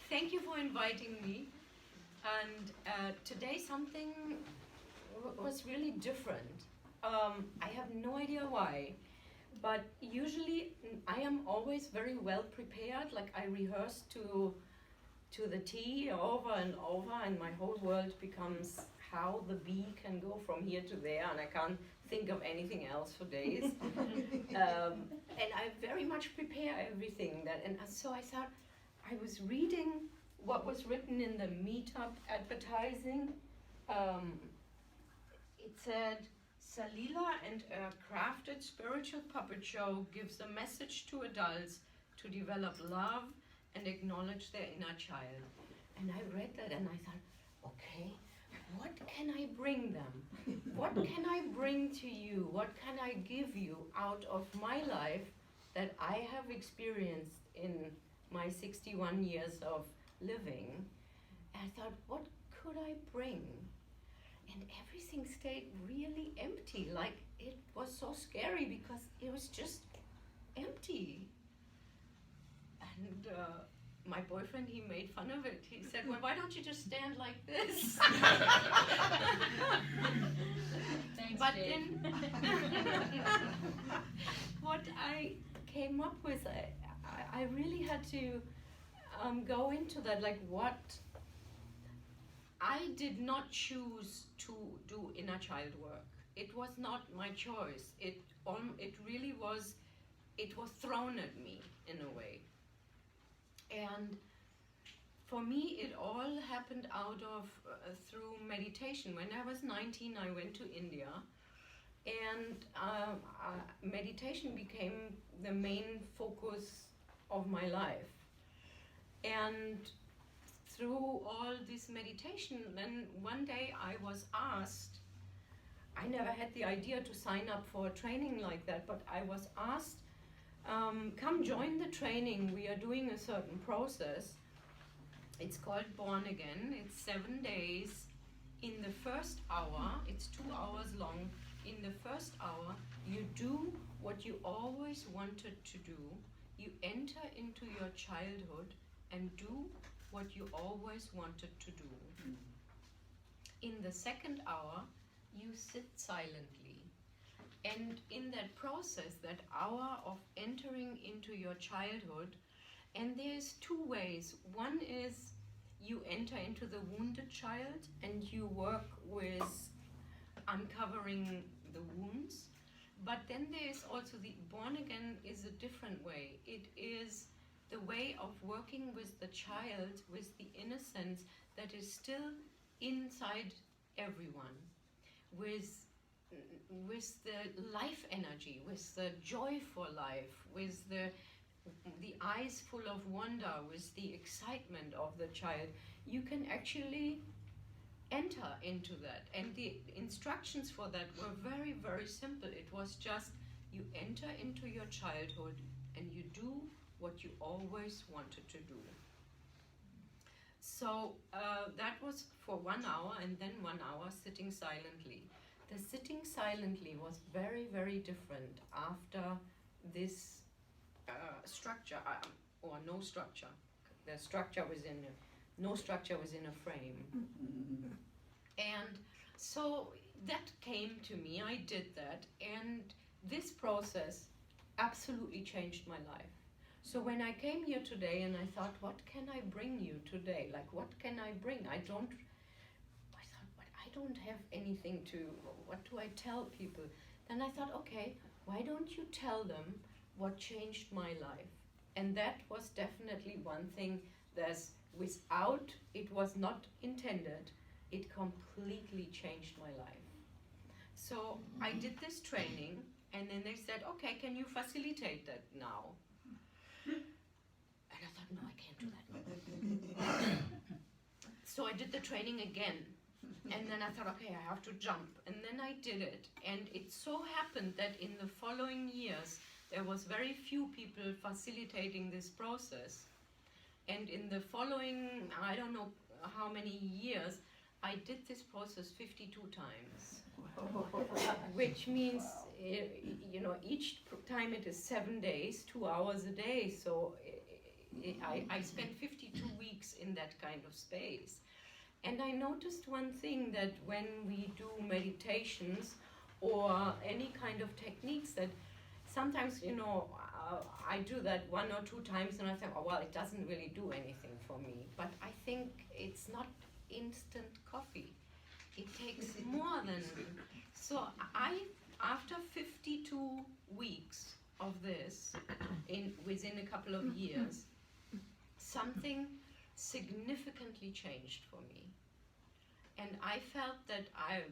Thank you for inviting me. And today something was really different. I have no idea why, but usually I am always very well prepared. Like I rehearse to the T over and over, and my whole world becomes how the bee can go from here to there, and I can't think of anything else for days. And I very much prepare everything and so I thought, I was reading what was written in the meetup advertising. It said, Salila and a crafted spiritual puppet show gives a message to adults to develop love and acknowledge their inner child. And I read that and I thought, okay, what can I bring them? What can I bring to you? What can I give you out of my life that I have experienced in my 61 years of living? And I thought, what could I bring? And everything stayed really empty. Like it was so scary because it was just empty. And my boyfriend, he made fun of it. He said, well, why don't you just stand like this? Thanks, But Dave. then, what I came up with, I really had to go into that, like what, I did not choose to do inner child work. It was not my choice. It really was, it was thrown at me in a way. And for me, it all happened out of, through meditation. When I was 19, I went to India, and meditation became the main focus of my life. And through all this meditation, then one day I was asked, I never had the idea to sign up for a training like that, but I was asked, come join the training. We are doing a certain process. It's called Born Again. It's 7 days. In the first hour, it's 2 hours long. In the first hour, you do what you always wanted to do. You enter into your childhood and do what you always wanted to do. In the second hour, you sit silently. And in that process, that hour of entering into your childhood, and there's two ways. One is you enter into the wounded child and you work with uncovering the wounds. But then there's also the Born Again is a different way. It is the way of working with the child, with the innocence that is still inside everyone, with the life energy, with the joy for life, with the eyes full of wonder, with the excitement of the child. You can actually enter into that. And the instructions for that were very, very simple. It was just, you enter into your childhood and you do what you always wanted to do. So that was for 1 hour, and then 1 hour sitting silently. The sitting silently was very, very different after this structure, or no structure. The structure was no structure was in a frame. And so that came to me, I did that, and this process absolutely changed my life. So when I came here today and I thought, what can I bring you today? Like, what can I bring? I thought, but I don't have anything to, what do I tell people? Then I thought, okay, why don't you tell them what changed my life? And that was definitely one thing that's without, it was not intended, it completely changed my life. So I did this training, and then they said, okay, can you facilitate that now? And I thought, no, I can't do that. So I did the training again. And then I thought, okay, I have to jump. And then I did it. And it so happened that in the following years, there was very few people facilitating this process. And in the following, I don't know how many years, I did this process 52 times. Which means, you know, each time it is 7 days, 2 hours a day. So I spent 52 weeks in that kind of space. And I noticed one thing, that when we do meditations or any kind of techniques, that sometimes, I do that 1 or 2 times and I think, oh, well, it doesn't really do anything for me. But I think it's not instant coffee. It takes more than... So after 52 weeks of this, within a couple of years, something significantly changed for me. And I felt that I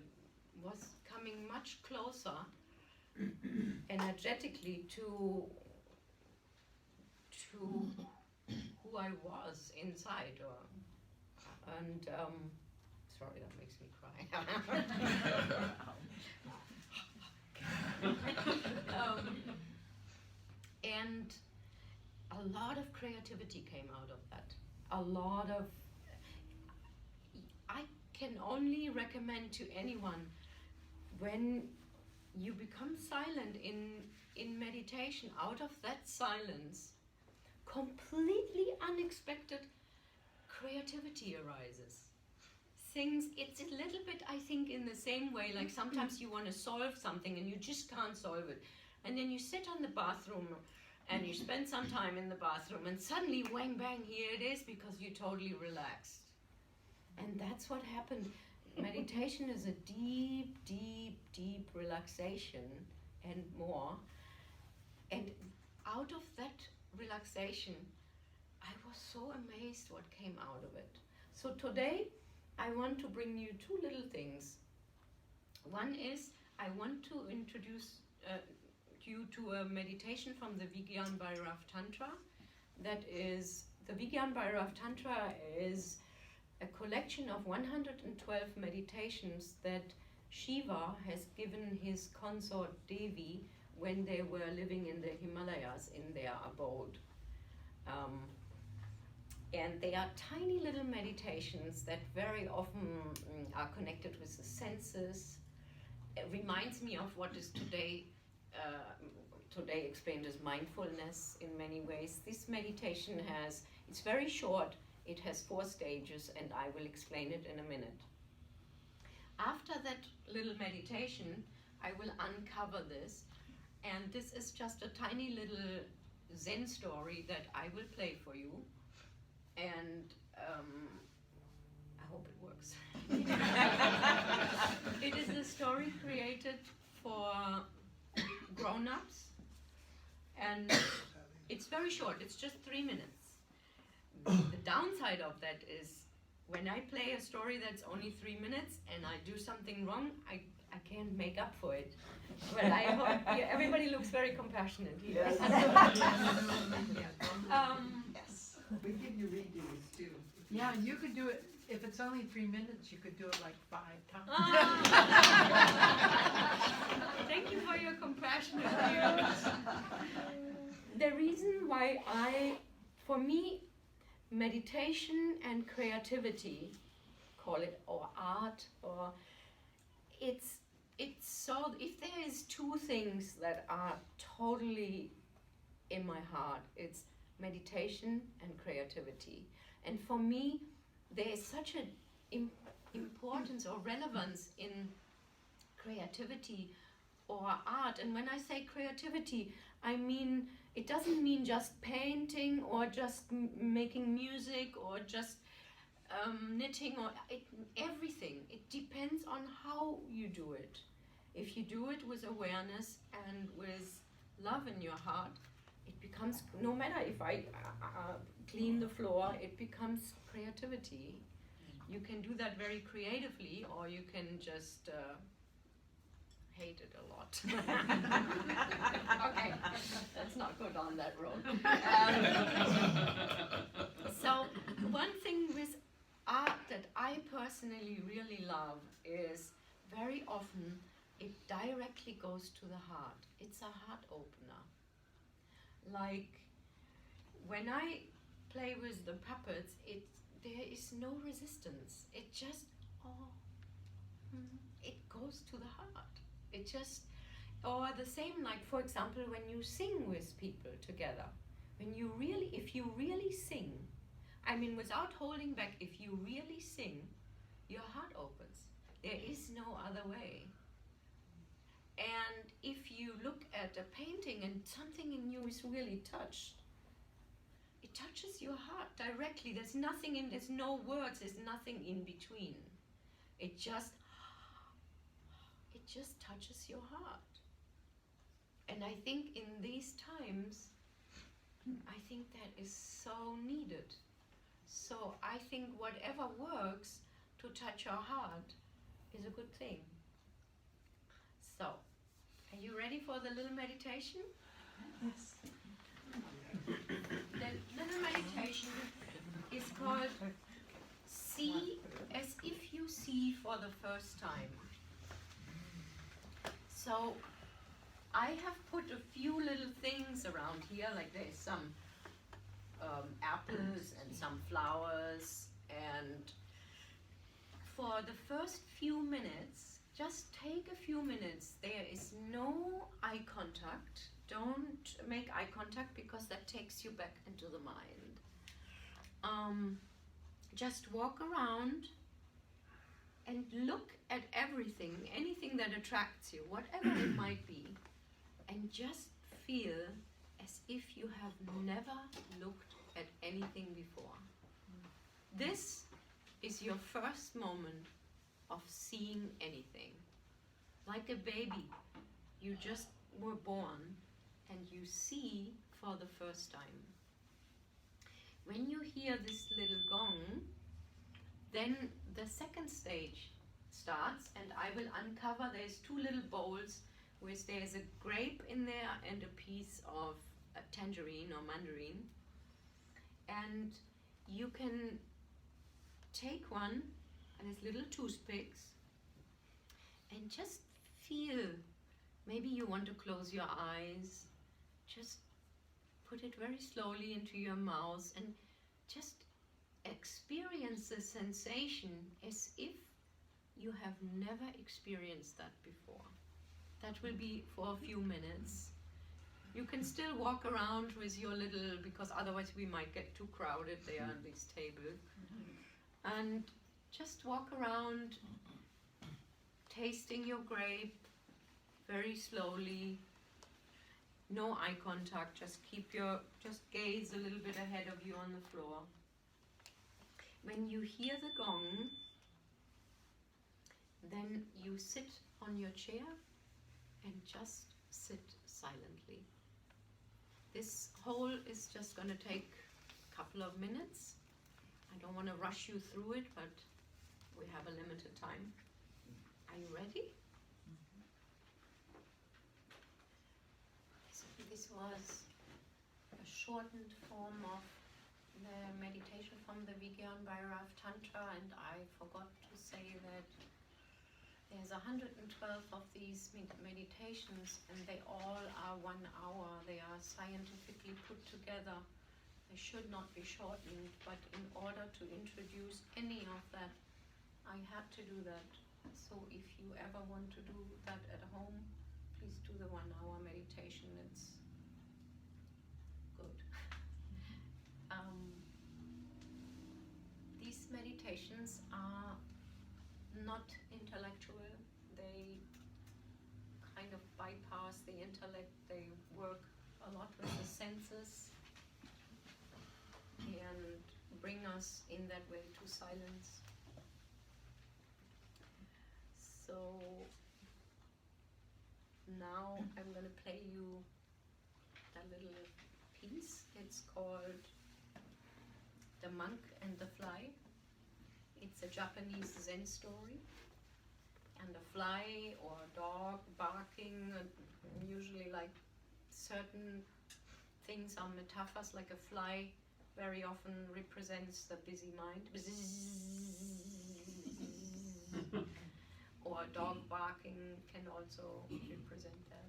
was coming much closer energetically to who I was inside. Sorry, that makes me cry. And a lot of creativity came out of that. I can only recommend to anyone, when you become silent in meditation, out of that silence, completely unexpected creativity arises. It's a little bit, I think, in the same way, like sometimes you want to solve something and you just can't solve it. And then you sit on the bathroom and you spend some time in the bathroom and suddenly, whang bang, here it is, because you're totally relaxed. And that's what happened. Meditation is a deep, deep, deep relaxation and more. And out of that relaxation, I was so amazed what came out of it. So today, I want to bring you 2 little things. One is, I want to introduce you to a meditation from the Vigyan Bhairav Tantra. That is, the Vigyan Bhairav Tantra is a collection of 112 meditations that Shiva has given his consort Devi when they were living in the Himalayas in their abode. And they are tiny little meditations that very often are connected with the senses. It reminds me of what is today explained as mindfulness in many ways. This meditation it's very short. It has 4 stages, and I will explain it in a minute. After that little meditation, I will uncover this, and this is just a tiny little Zen story that I will play for you, and I hope it works. It is a story created for grown-ups, and it's very short. It's just 3 minutes. The downside of that is, when I play a story that's only 3 minutes and I do something wrong, I can't make up for it. But I hope everybody looks very compassionate here. Yes. Yes. We give you redos too. Yeah, you could do it, if it's only 3 minutes, you could do it like 5 times. Thank you for your compassionate views. The reason why for me, meditation and creativity, call it, or art, or it's so, if there is 2 things that are totally in my heart, it's meditation and creativity. And for me, there is such an importance or relevance in creativity or art. And when I say creativity, I mean, it doesn't mean just painting or just making music or just knitting or everything. It depends on how you do it. If you do it with awareness and with love in your heart, it becomes, no matter if I clean the floor, it becomes creativity. You can do that very creatively, or you can just hate it a lot. Okay, let's not go down that road. So one thing with art that I personally really love is, very often it directly goes to the heart. It's a heart opener. Like when I play with the puppets, there is no resistance. It just, it goes to the heart. It just, or the same, like for example, when you sing with people together, When you really, if you really sing, I mean, without holding back, if you really sing, your heart opens. There is no other way. And if you look at a painting and something in you is really touched, it touches your heart directly. There's nothing in, there's no words, there's nothing in between. It just touches your heart. And I think in these times, I think that is so needed. So I think whatever works to touch our heart is a good thing. So, are you ready for the little meditation? Yes. The little meditation is called See as if you see for the first time. So, I have put a few little things around here, like there's some apples and some flowers, and for the first few minutes, just take a few minutes. There is no eye contact. Don't make eye contact because that takes you back into the mind. Just walk around and look at everything, anything that attracts you, whatever it might be, and just feel as if you have never looked at anything before. This is your first moment of seeing anything. Like a baby, you just were born and you see for the first time. When you hear this little gong, then the second stage starts, and I will uncover, there's two little bowls with there's a grape in there and a piece of a tangerine or mandarin, and you can take one and there's little toothpicks and just feel, maybe you want to close your eyes, just put it very slowly into your mouth and just experience the sensation as if you have never experienced that before. That will be for a few minutes. You can still walk around with your little, because otherwise we might get too crowded there on this table. And just walk around, tasting your grape very slowly. No eye contact, just gaze a little bit ahead of you on the floor. When you hear the gong, then you sit on your chair and just sit silently. This whole is just going to take a couple of minutes. I don't want to rush you through it, but we have a limited time. Are you ready? This was a shortened form of the meditation from the Vigyan Bhairav Tantra, and I forgot to say that there's 112 of these meditations, and they all are 1 hour. They are scientifically put together. They should not be shortened, but in order to introduce any of that, I had to do that. So if you ever want to do that at home, please do the 1 hour meditation. It's good. These meditations are not intellectual. They kind of bypass the intellect. They work a lot with the senses and bring us in that way to silence. So now I'm going to play you a little piece. It's called The Monk and the Fly. It's a Japanese Zen story. And a fly or a dog barking, usually like certain things are metaphors, like a fly very often represents the busy mind. Or a dog barking can also represent that.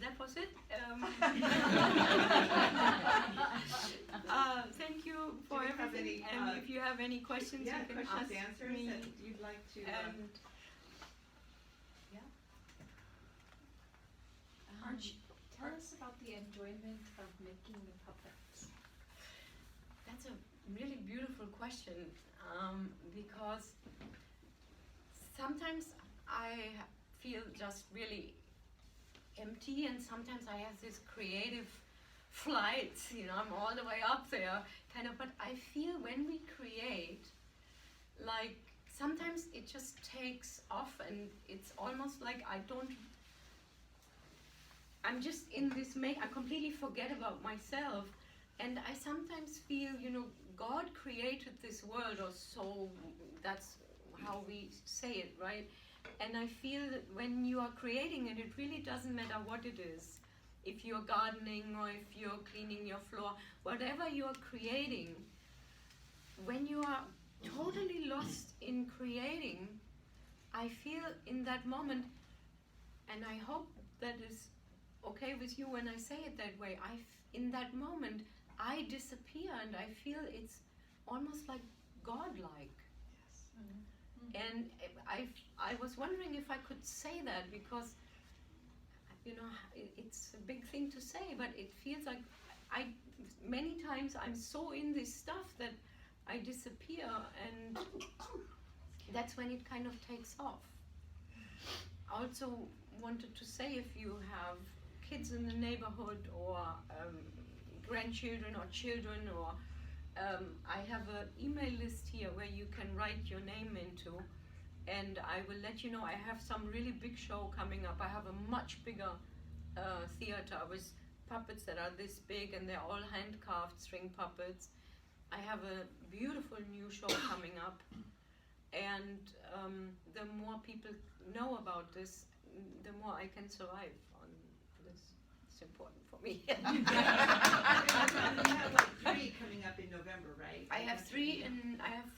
That was it. Thank you for Do we have everything. any, And if you have any questions, Yeah, you can questions, ask answers me. that you'd like to. And Arch, tell us about the enjoyment of making the puppets. that's a really beautiful question, because sometimes I feel just really empty, and sometimes I have this creative flights, I'm all the way up there, kind of, but I feel when we create, like, sometimes it just takes off, and it's almost like I'm just in this I completely forget about myself, and I sometimes feel, God created this world, or so that's how we say it, right? And I feel that when you are creating it, it really doesn't matter what it is. If you're gardening or if you're cleaning your floor, whatever you're creating, when you are totally lost in creating, I feel in that moment, and I hope that is okay with you when I say it that way, in that moment, I disappear, and I feel it's almost like godlike. Yes. And I was wondering if I could say that, because it's a big thing to say, but it feels like many times I'm so in this stuff that I disappear, and that's when it kind of takes off. I also wanted to say, if you have kids in the neighborhood, or grandchildren or children, or I have an email list here where you can write your name into, and I will let you know. I have some really big show coming up. I have a much bigger theater with puppets that are this big, and they're all hand-carved string puppets. I have a beautiful new show coming up, and the more people know about this, the more I can survive on this. It's important for me. You have like 3 coming up in November, right? I have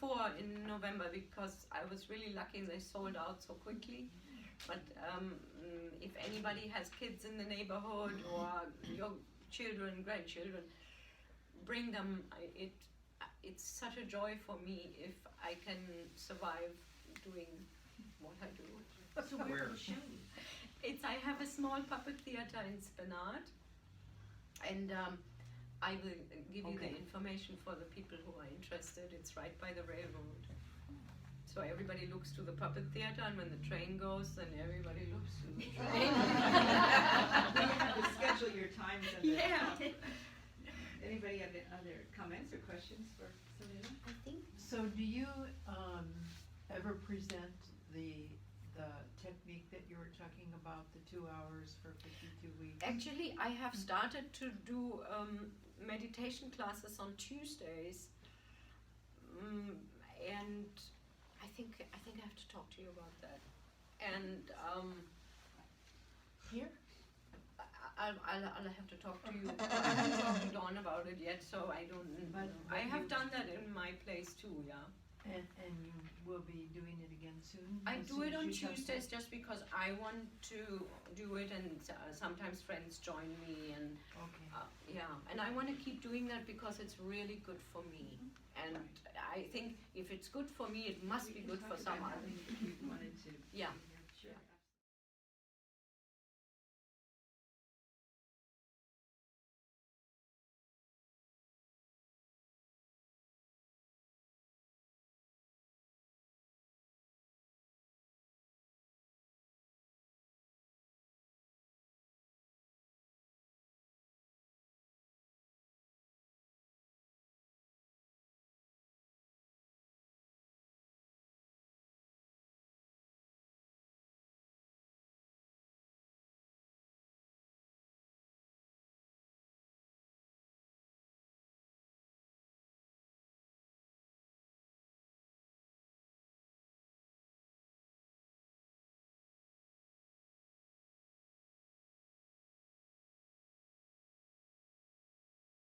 4 in November, because I was really lucky they sold out so quickly. But if anybody has kids in the neighborhood, or your children, grandchildren, bring them. It's such a joy for me if I can survive doing what I do. So where are the shows? I have a small puppet theater in Spinat, and I will give you the information for the people who are interested. It's right by the railroad. So everybody looks to the puppet theater, and when the train goes, then everybody looks to the train. You have to schedule your times. Anybody have other comments or questions for Salila? I think So do you ever present the technique that you were talking about, the 2 hours for 52 weeks? actually I have started to do meditation classes on Tuesdays, and I think I have to talk to you about that. And Here? I'll have to talk to you. I haven't talked to Dawn about it yet, so I don't know. But I have you- done that in my place too, yeah. And you will be doing it again soon? I as do soon it as on you have Tuesdays just because I want to do it, and sometimes friends join me, and Okay. yeah. And I want to keep doing that because it's really good for me. And I think if it's good for me, it must be good for someone. You wanted to